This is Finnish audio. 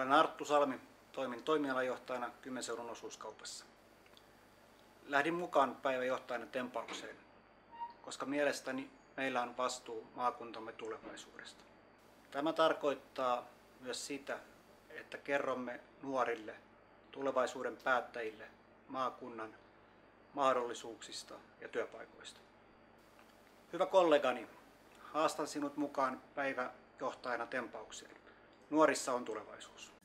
Olen Arttu Salmi, toimin toimialajohtajana Kymenseudun osuuskaupassa. Lähdin mukaan päiväjohtajana tempaukseen, koska mielestäni meillä on vastuu maakuntamme tulevaisuudesta. Tämä tarkoittaa myös sitä, että kerromme nuorille, tulevaisuuden päättäjille maakunnan mahdollisuuksista ja työpaikoista. Hyvä kollegani, haastan sinut mukaan päiväjohtajana tempaukseen. Nuorissa on tulevaisuus.